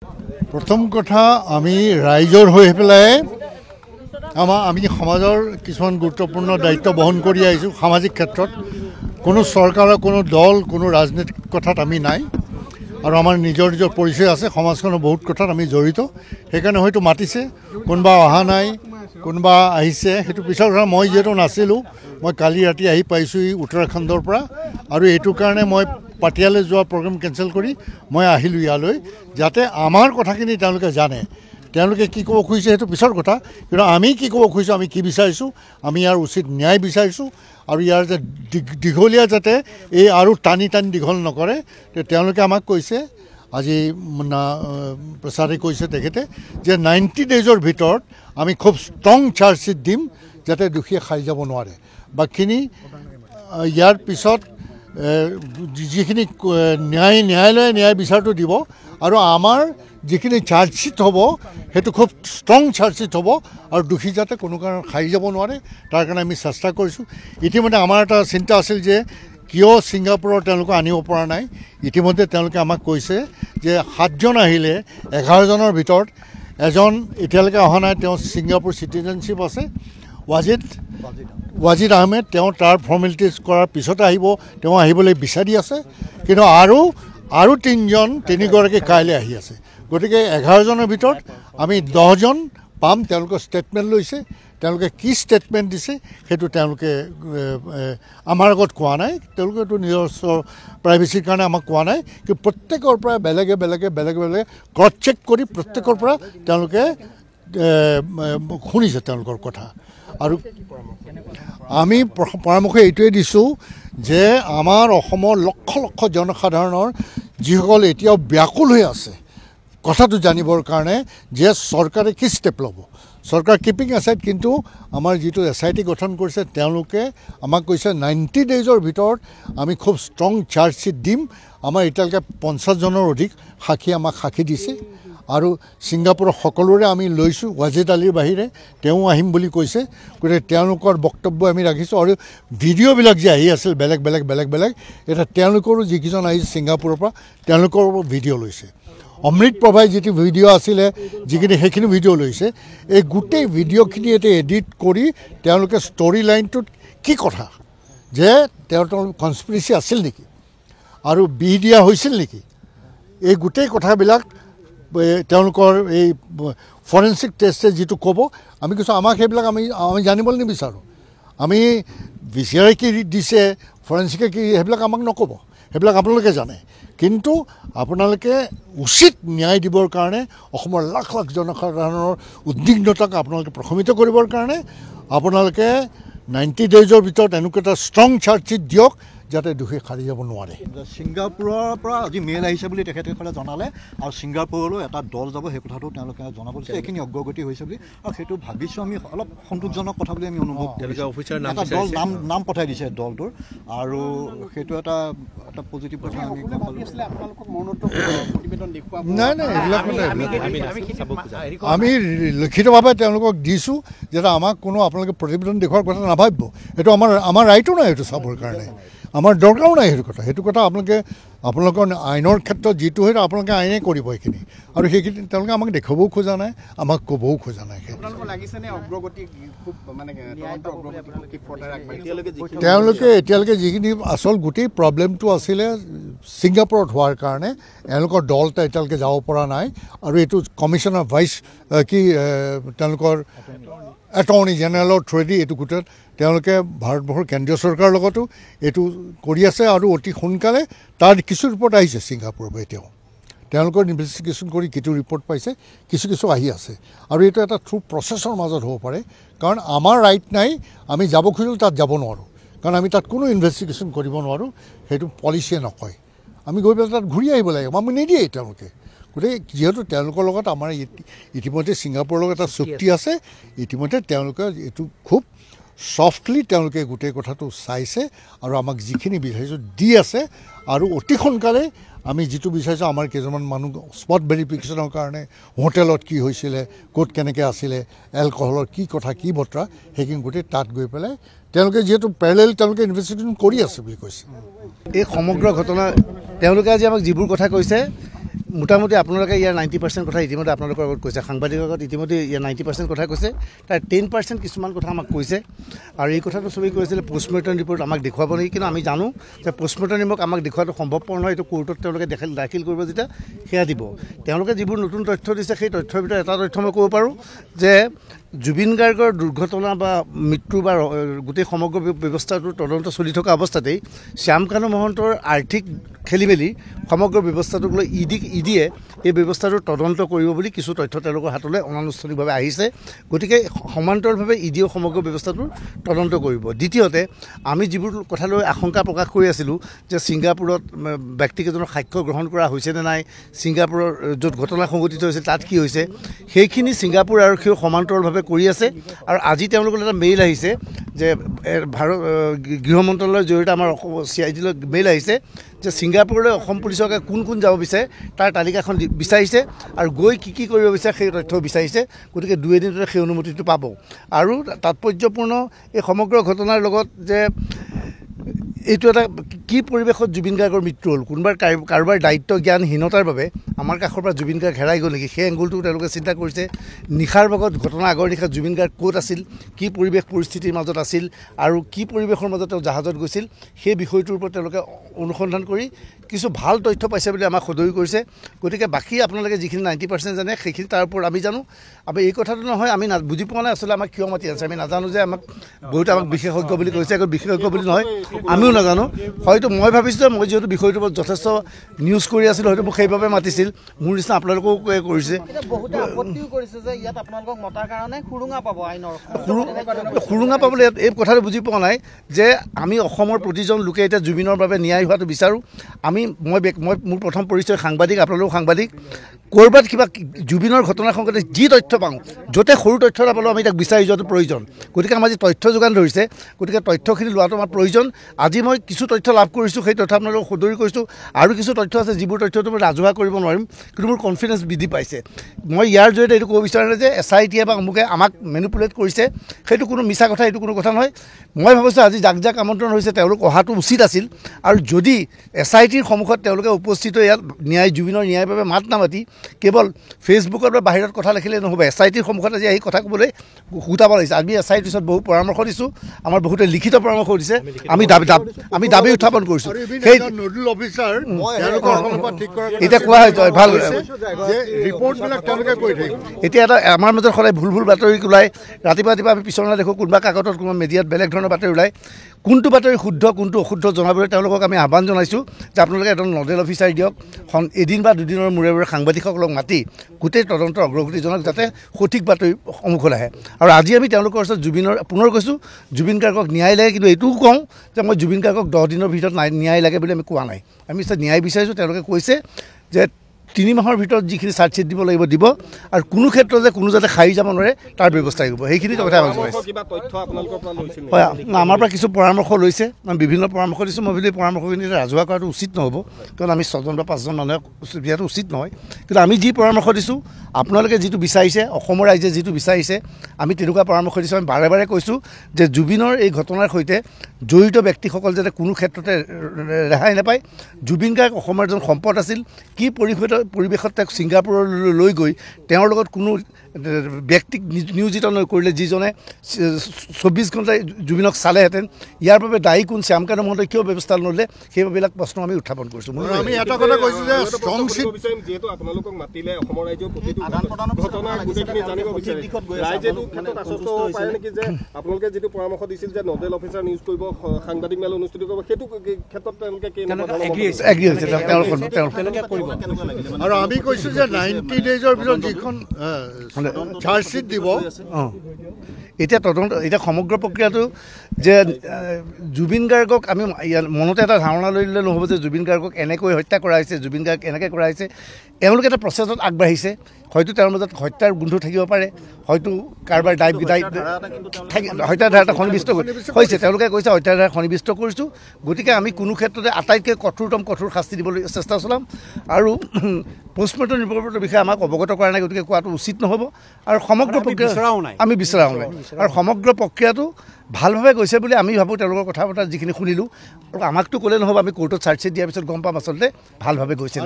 প্ৰথম কথা আমি ৰাইজৰ হৈ পেলাই আমি সমাজৰ কিছুমান গুৰুত্বপূৰ্ণ দায়িত্ব বহন কৰি আহিছোঁ। সামাজিক ক্ষেত্ৰত কোনো চৰকাৰৰ কোনো দল কোনো ৰাজনৈতিক কথাত আমি নাই আৰু আমাৰ নিজৰ নিজৰ পৰিচয় আছে। সমাজখনৰ বহুত কথাত আমি জড়িত, সেইকাৰণে হয়তো মাতিছে, কোনোবা অহা নাই, কোনোবা আহিছে, সেইটো পিছৰ কথা। মই যিহেতু নাছিলোঁ, মই কালি ৰাতি আহি পাইছোঁহি উত্তৰাখণ্ডৰ পৰা, আৰু এইটো কাৰণে মই পাটিয়ালে যোৱা প্ৰগ্ৰেম কেঞ্চেল কৰি মই আহিলোঁ ইয়ালৈ, যাতে আমাৰ কথাখিনি তেওঁলোকে জানে। তেওঁলোকে কি ক'ব খুজিছে সেইটো পিছৰ কথা, কিন্তু আমি কি ক'ব খুজিছোঁ, আমি কি বিচাৰিছোঁ, আমি ইয়াৰ উচিত ন্যায় বিচাৰিছোঁ। আৰু ইয়াৰ যে দীঘলীয়া যাতে এই আৰু টানি দীঘল নকৰে, তেওঁলোকে আমাক কৈছে, আজি প্ৰচাৰে কৈছে তেখেতে, যে 90 ডেইজৰ ভিতৰত আমি খুব ষ্ট্ৰং চাৰ্জশ্বিট দিম, যাতে দোষীয়ে সাৰি যাব নোৱাৰে। বাকীখিনি ইয়াৰ পিছত যিখিনি ন্যায়ালয়ে ন্যায় বিচাৰটো দিব, আৰু আমাৰ যিখিনি চাৰ্জশ্বিট হ'ব সেইটো খুব ষ্ট্ৰং চাৰ্জশ্বিট হ'ব, আৰু দোষী যাতে কোনো কাৰণত সাৰি যাব নোৱাৰে, তাৰ কাৰণে আমি চেষ্টা কৰিছোঁ। ইতিমধ্যে আমাৰ এটা চিন্তা আছিল যে কিয় ছিংগাপুৰৰ তেওঁলোকে আনিব পৰা নাই। ইতিমধ্যে তেওঁলোকে আমাক কৈছে যে 7জন আহিলে 11জনৰ ভিতৰত এজন এতিয়ালৈকে অহা নাই, তেওঁ ছিংগাপুৰ চিটিজেনশ্বিপ আছে, ৱাজিদ আহমেদ। তেওঁ তাৰ ফৰ্মেলিটিজ কৰাৰ পিছতে আহিব, তেওঁ আহিবলৈ বিচাৰি আছে। কিন্তু আৰু 3গৰাকী কাইলৈ আহি আছে। গতিকে 11জনৰ ভিতৰত আমি 10জন পাম। তেওঁলোকৰ ষ্টেটমেণ্ট লৈছে, তেওঁলোকে কি ষ্টেটমেণ্ট দিছে সেইটো তেওঁলোকে আমাৰ আগত কোৱা নাই। তেওঁলোকে এইটো নিজস্ব প্ৰাইভেচিৰ কাৰণে আমাক কোৱা নাই, কিন্তু প্ৰত্যেকৰ পৰা বেলেগে ক্ৰছ চেক কৰি প্ৰত্যেকৰ পৰা তেওঁলোকে শুনিছে তেওঁলোকৰ কথা। আৰু আমি পৰামৰ্শ এইটোৱে দিছোঁ যে আমাৰ অসমৰ লক্ষ লক্ষ জনসাধাৰণৰ যিসকল এতিয়াও ব্যাকুল হৈ আছে কথাটো জানিবৰ কাৰণে যে চৰকাৰে কি ষ্টেপ ল'ব। চৰকাৰ কিপিং এছাইড, কিন্তু আমাৰ যিটো SIT গঠন কৰিছে তেওঁলোকে আমাক কৈছে 90 ডেইজৰ ভিতৰত আমি খুব ষ্ট্ৰং চাৰ্জশ্বিট দিম। আমাৰ এতিয়ালৈকে 50জনৰ অধিক সাক্ষী আমাক সাক্ষী দিছে, আৰু ছিংগাপুৰৰ সকলোৰে আমি লৈছোঁ, ৱাজিদ আলীৰ বাহিৰে। তেওঁ আহিম বুলি কৈছে, গতিকে তেওঁলোকৰ বক্তব্য আমি ৰাখিছোঁ। আৰু ভিডিঅ'বিলাক যে আহি আছিল বেলেগ এতিয়া তেওঁলোকৰো যিকেইজন আহিছে ছিংগাপুৰৰ পৰা, তেওঁলোকৰ ভিডিঅ' লৈছে। অমৃত প্ৰভাই যিটো ভিডিঅ' আছিলে, সেইখিনি ভিডিঅ' লৈছে। এই গোটেই ভিডিঅ'খিনি এতিয়া এডিট কৰি তেওঁলোকে ষ্টৰি লাইনটোত কি কথা, যে তেওঁলোকৰ কনস্পিৰেচি আছিল নেকি, আৰু দিয়া হৈছিল নেকি, এই গোটেই কথাবিলাক তেওঁলোকৰ এই ফৰেনচিক টেষ্টে যিটো ক'ব, আমি কৈছোঁ আমাক সেইবিলাক আমি জানিবলৈ নিবিচাৰোঁ। আমি বিচাৰে কি দিছে, ফৰেনচিকে কি, সেইবিলাক আমাক নক'ব, সেইবিলাক আপোনালোকে জানে। কিন্তু আপোনালোকে উচিত ন্যায় দিবৰ কাৰণে অসমৰ লাখ লাখ জনসাধাৰণৰ উদ্বিগ্নতাক আপোনালোকে প্ৰশমিত কৰিবৰ কাৰণে আপোনালোকে 90 ডেইজৰ ভিতৰত এনেকুৱা এটা ষ্ট্ৰং চাৰ্জশ্বিট দিয়ক, যাতে দোষী সাৰি যাব নোৱাৰে। ছিংগাপুৰৰ পৰা আজি মেইল আহিছে বুলি তেখেতসকলে জনালে, আৰু ছিংগাপুৰলৈ এটা দল যাব, সেই কথাটো তেওঁলোকে জনাব দিছে। এইখিনি অগ্ৰগতি হৈছে বুলি, আৰু সেইটো ভাবিছোঁ আমি অলপ সন্তোষজনক কথা বুলি আমি অনুভৱ কৰিছোঁ। এটা দল নাম পঠাই দিছে দলটোৰ, আৰু সেইটো এটা পজিটিভ কথা। নাই এইবিলাক আমি লিখিতভাৱে তেওঁলোকক দিছোঁ, যাতে আমাক কোনো আপোনালোকে প্ৰতিবেদন দেখুওৱাৰ কথা নাভাবিব। সেইটো আমাৰ ৰাইটো নাই সেইটো চাবৰ কাৰণে, আমাৰ দৰকাৰো নাই সেইটো কথা। আপোনালোকৰ আইনৰ ক্ষেত্ৰত যিটো হয় আপোনালোকে আইনে কৰিব সেইখিনি, আৰু সেইখিনি তেওঁলোকে আমাক দেখুৱাবও খোজা নাই, আমাক ক'বও খোজা নাই। তেওঁলোকে এতিয়ালৈকে যিখিনি আচল গোটেই প্ৰব্লেমটো আছিলে ছিংগাপুৰত হোৱাৰ কাৰণে এওঁলোকৰ দল এতিয়ালৈকে যাব পৰা নাই, আৰু এইটো কমিশ্যনাৰ তেওঁলোকৰ এটৰ্নি জেনেৰেলৰ থ্ৰুৱেদি এইটো গোটেই তেওঁলোকে ভাৰতবৰ্ষৰ কেন্দ্ৰীয় চৰকাৰৰ লগতো এইটো কৰি আছে, আৰু অতি সোনকালে তাৰ কিছু ৰিপৰ্ট আহিছে ছিংগাপুৰৰ পৰা। এতিয়াও তেওঁলোকৰ ইনভেষ্টিগেশ্যন কৰি কিছু ৰিপৰ্ট পাইছে, কিছু আহি আছে, আৰু এইটো এটা থ্ৰু প্ৰচেছৰ মাজত হ'ব পাৰে। কাৰণ আমাৰ ৰাইট নাই, আমি যাব খুজিলেও তাত যাব নোৱাৰোঁ, কাৰণ আমি তাত কোনো ইনভেষ্টিগেশ্যন কৰিব নোৱাৰোঁ, সেইটো পলিচিয়ে নকয়। আমি গৈ পেলাই তাত ঘূৰি আহিব লাগিব, আমি নিদিয়ে তেওঁলোকে। গতিকে যিহেতু তেওঁলোকৰ লগত আমাৰ ইতিমধ্যে ছিংগাপুৰৰ লগত এটা চুক্তি আছে, ইতিমধ্যে তেওঁলোকে এইটো খুব ছফ্টলি তেওঁলোকে গোটেই কথাটো চাইছে, আৰু আমাক যিখিনি বিচাৰিছোঁ দি আছে, আৰু অতি সোনকালে আমি যিটো বিচাৰিছোঁ আমাৰ কেইজনমান মানুহ স্পট ভেৰিফিকেশ্যনৰ কাৰণে হোটেলত কি হৈছিলে, ক'ত কেনেকৈ আছিলে, এলকহলৰ কি কথা কি বতৰা, সেইখিনি গোটেই তাত গৈ পেলাই তেওঁলোকে যিহেতু পেৰেলেল তেওঁলোকে ইনভেষ্টিগেশ্যন কৰি আছে বুলি কৈছে। এই সমগ্ৰ ঘটনা তেওঁলোকে আজি আমাক যিবোৰ কথা কৈছে, মোটামুটি আপোনালোকে ইয়াৰ 90% কথা ইতিমধ্যে আপোনালোকৰ আগত কৈছে, সাংবাদিকৰ আগত ইতিমধ্যে ইয়াৰ 90% কথা কৈছে, তাৰ 10% কিছুমান কথা আমাক কৈছে। আৰু এই কথাটো চবেই কৈছিলে পোষ্টমৰ্টম ৰিপৰ্ট আমাক দেখুৱাব নেকি, কিন্তু আমি জানো যে পোষ্টমৰ্টম ৰিপৰ্ট আমাক দেখুৱাটো সম্ভৱপৰ নহয়। এইটো কোৰ্টত তেওঁলোকে দাখিল কৰিব যেতিয়া সেয়া দিব। তেওঁলোকে যিবোৰ নতুন তথ্য দিছে সেই তথ্যৰ ভিতৰত এটা তথ্য মই ক'ব পাৰোঁ যে জুবিন গাৰ্গৰ দুৰ্ঘটনা বা মৃত্যু বা গোটেই সমগ্ৰ ব্যৱস্থাটোৰ তদন্ত চলি থকা অৱস্থাতেই শ্যামকানু মহন্তৰ আৰ্থিক খেলি মেলি সমগ্ৰ ব্যৱস্থাটোক লৈ ইডিয়ে এই ব্যৱস্থাটোৰ তদন্ত কৰিব বুলি কিছু তথ্য তেওঁলোকৰ হাতলৈ অনানুষ্ঠানিকভাৱে আহিছে। গতিকে সমান্তৰালভাৱে ইডিয়েও সমগ্ৰ ব্যৱস্থাটোৰ তদন্ত কৰিব। দ্বিতীয়তে আমি যিবোৰ কথালৈ আশংকা প্ৰকাশ কৰি আছিলোঁ যে ছিংগাপুৰত ব্যক্তিকেইজনৰ সাক্ষ্য গ্ৰহণ কৰা হৈছেনে নাই, ছিংগাপুৰৰ য'ত ঘটনা সংঘটিত হৈছে তাত কি হৈছে, সেইখিনি ছিংগাপুৰ আৰক্ষীয়েও সমান্তৰালভাৱে কৰি আছে। আৰু আজি তেওঁলোকৰ এটা মেইল আহিছে যে গৃহ মন্ত্ৰালয়ৰ জৰিয়তে আমাৰ CID লৈ মেইল আহিছে যে ছিংগাপুৰলৈ অসম পুলিচকে কোন কোন যাব বিচাৰে তাৰ তালিকাখন বিচাৰিছে আৰু গৈ কি কৰিব বিচাৰে সেই তথ্য বিচাৰিছে। গতিকে 2 এদিনতে সেই অনুমতিটো পাব। আৰু তাৎপৰ্যপূৰ্ণ এই সমগ্ৰ ঘটনাৰ লগত যে এইটো এটা কি পৰিৱেশত জুবিন গাৰ্গৰ মৃত্যু হ'ল, কাৰোবাৰ দায়িত্ব জ্ঞানহীনতাৰ বাবে আমাৰ কাষৰ পৰা জুবিন গাৰ্গ হেৰাই গ'ল নেকি, সেই এংগুলটো তেওঁলোকে চিন্তা কৰিছে। নিশাৰ ভাগত ঘটনা আগৰ নিশা জুবিন গাৰ্গ ক'ত আছিল, কি পৰিৱেশ পৰিস্থিতিৰ মাজত আছিল আৰু কি পৰিৱেশৰ মাজত তেওঁ জাহাজত গৈছিল, সেই বিষয়টোৰ ওপৰত তেওঁলোকে অনুসন্ধান কৰি কিছু ভাল তথ্য পাইছে বুলি আমাক সদৰি কৰিছে। গতিকে বাকী আপোনালোকে যিখিনি 90% জানে সেইখিনি তাৰ ওপৰত আমি জানো। আমি এই কথাটো নহয়, আমি বুজি পোৱা নাই আচলতে আমাক কিয় মাতি আছে। আমি নাজানো যে বহুতে আমাক বিশেষজ্ঞ বুলি কৈছে, বিশেষজ্ঞ বুলি নহয়, আমিও নাজানো। হয়তো মই ভাবিছোঁ যে মই যিহেতু বিষয়টোৰ ওপৰত যথেষ্ট নিউজ কৰি আছিলোঁ, হয়তো মোক সেইবাবে মাতিছিল, মোৰ নিচিনা আপোনালোকেও কৰিছে। সুৰুঙা পাবলৈ এই কথাটো বুজি পোৱা নাই যে আমি অসমৰ প্ৰতিজন লোকে এতিয়া জুবিনৰ বাবে ন্যায় হোৱাটো বিচাৰোঁ। মই মোৰ প্ৰথম পৰিচয় সাংবাদিক, আপোনালোক সাংবাদিক। ক'ৰবাত কিবা জুবিনৰ ঘটনা সংক্ৰান্তত যি তথ্য পাওঁ, য'তে সৰু তথ্য এটা পালেও আমি তাক বিচাৰি যোৱাটো প্ৰয়োজন। গতিকে আমাৰ যি তথ্য যোগান ধৰিছে, গতিকে তথ্যখিনি লোৱাটো আমাৰ প্ৰয়োজন। আজি মই কিছু তথ্য লাভ কৰিছোঁ, সেই তথ্য আপোনালোকক সদৰি কৰিছোঁ। আৰু কিছু তথ্য আছে যিবোৰ তথ্যটো মই ৰাজহুৱা কৰিব নোৱাৰিম, কিন্তু মোৰ কনফিডেঞ্চ বৃদ্ধি পাইছে। মই ইয়াৰ জৰিয়তে এইটো ক'ব বিচাৰোঁ যে SIT বা অমুকে আমাক মেনিপুলেট কৰিছে, সেইটো কোনো মিছা কথা, এইটো কোনো কথা নহয়। মই ভাবিছোঁ আজি যাক আমন্ত্ৰণ হৈছে তেওঁলোক অহাটো উচিত আছিল। আৰু যদি SITৰ সন্মুখত তেওঁলোকে উপস্থিত হৈ ইয়াত জুবিনৰ ন্যায়ৰ বাবে মাত নামাতি কেৱল ফেচবুকত বা বাহিৰত কথা লিখিলে নহ'ব, SITৰ সন্মুখত আজি এই কথা ক'বলৈ সুতাব লাগিছে। আমি SITৰ পিছত বহু পৰামৰ্শ দিছোঁ, আমাৰ বহুতে লিখিত পৰামৰ্শ দিছে, আমি দাবী উত্থাপন কৰিছোঁ। সেই নোডেল অফিচাৰ এতিয়া কোৱা হয় ভাল ৰিপৰ্টবিলাক তেওঁলোকে কৰি থাকিব। এতিয়া এটা আমাৰ মাজত সদায় ভুল বাতৰি ওলায়। ৰাতিপুৱা আমি পিছলৈ দেখোঁ কোনোবা কাকতত কোনোবা মিডিয়াত বেলেগ ধৰণৰ বাতৰি ওলায়। কোনটো বাতৰি শুদ্ধ কোনটো অশুদ্ধ জনাবলৈ তেওঁলোকক আমি আহ্বান জনাইছোঁ যে আপোনালোকে এজন নডেল অফিচাৰ দিয়ক, এদিন বা দুদিনৰ মূৰে মূৰে সাংবাদিকসকলক মাতি গোটেই তদন্তৰ অগ্ৰগতি জনাওক, যাতে সঠিক বাতৰি সন্মুখত আহে। আৰু আজি আমি তেওঁলোকৰ ওচৰত পুনৰ কৈছোঁ জুবিন গাৰ্গক ন্যায় লাগে, কিন্তু এইটোও কওঁ যে মই জুবিন গাৰ্গক 10 দিনৰ ভিতৰত ন্যায় লাগে বুলি আমি কোৱা নাই। আমি ন্যায় বিচাৰিছোঁ। তেওঁলোকে কৈছে যে 3 মাহৰ ভিতৰত যিখিনি চাৰ্জশ্বিট দিব লাগিব দিব, আৰু কোনো ক্ষেত্ৰত যে কোনো যাতে খাই যাব নোৱাৰে তাৰ ব্যৱস্থা কৰিব, সেইখিনি কথা হয়। আমাৰ পৰা কিছু পৰামৰ্শ লৈছে, আমি বিভিন্ন পৰামৰ্শ দিছোঁ। মই ভাবিলোঁ পৰামৰ্শখিনি ৰাজহুৱা কৰাটো উচিত নহ'ব, কাৰণ আমি 6জন বা 5জন মানুহে দিয়াটো উচিত নহয়। কিন্তু আমি যি পৰামৰ্শ দিছোঁ, আপোনালোকে যিটো বিচাৰিছে, অসমৰ ৰাইজে যিটো বিচাৰিছে, আমি তেনেকুৱা পৰামৰ্শ দিছোঁ। আমি বাৰে বাৰে কৈছোঁ যে জুবিনৰ এই ঘটনাৰ সৈতে জড়িত ব্যক্তিসকল যাতে কোনো ক্ষেত্ৰতে ৰেহাই নাপায়। জুবিন গাৰ্গ অসমৰ এজন সম্পদ আছিল। কি পৰিৱেশত তেওঁক ছিংগাপুৰলৈ লৈ গৈ তেওঁৰ লগত কোনো ব্যক্তিক নিয়োজিত নকৰিলে, যিজনে 24 ঘণ্টাই জুবিনক চালেহেঁতেন, ইয়াৰ বাবে দায়ী কোন, শ্যামকানু মহন্তই কিয় ব্যৱস্থা নল'লে, সেইবিলাক প্ৰশ্ন আমি উত্থাপন কৰিছোঁ। আমি এটা কথা কৈছোঁ যে যিহেতু আপোনালোকক মাতিলে অসমৰ ৰাইজেও প্ৰতিটো ঘটনা গোটেইখিনি জানিব বিচাৰে, ৰাইজে পাৰে নেকি যে আপোনালোকে যিটো পৰামৰ্শ দিছিল যে নডেল অফিচাৰ নিয়োগ কৰিব, সাংবাদিক মেল অনুষ্ঠিত কৰিব, সেইটো ক্ষেত্ৰত তেওঁলোকে এগ্ৰী হৈছে কৰিব। আৰু আমি কৈছোঁ যে 90 ডেইজৰ ভিতৰত যিখন চাৰ্জশ্বিট দিব। এতিয়া সমগ্ৰ প্ৰক্ৰিয়াটো যে জুবিন গাৰ্গক আমি মনতে এটা ধাৰণা লৈ ল'লে নহ'ব যে জুবিন গাৰ্গক এনেকৈ হত্যা কৰা হৈছে, জুবিন গাৰ্গ এনেকৈ কৰা হৈছে। এওঁলোকে এটা প্ৰচেছত আগবাঢ়িছে। হয়তো তেওঁৰ মাজত হত্যাৰ গোন্ধ থাকিব পাৰে, হয়তো কাৰোবাৰ হত্যাৰ ধাৰা এটা সন্নিৱিষ্ট হৈছে। তেওঁলোকে কৈছে হত্যাৰ ধাৰা সন্নিৱিষ্ট কৰিছোঁ। গতিকে আমি কোনো ক্ষেত্ৰতে আটাইতকৈ কঠোৰ শাস্তি দিবলৈ চেষ্টা চলাম। আৰু পোষ্টমৰ্টম ৰিপৰ্টৰ বিষয়ে আমাক অৱগত কৰা নাই, গতিকে কোৱাটো উচিত নহ'ব। আৰু সমগ্ৰ প্ৰক্ৰিয়া আমি বিচৰাও নাই। আৰু সমগ্ৰ প্ৰক্ৰিয়াটো ভালভাৱে গৈছে বুলি আমি ভাবোঁ। তেওঁলোকৰ কথা বতৰা যিখিনি শুনিলোঁ, আৰু আমাকতো ক'লে নহ'ব, আমি কোৰ্টত চাৰ্জশ্বিট দিয়াৰ পিছত গম পাম আচলতে ভালভাৱে গৈছে।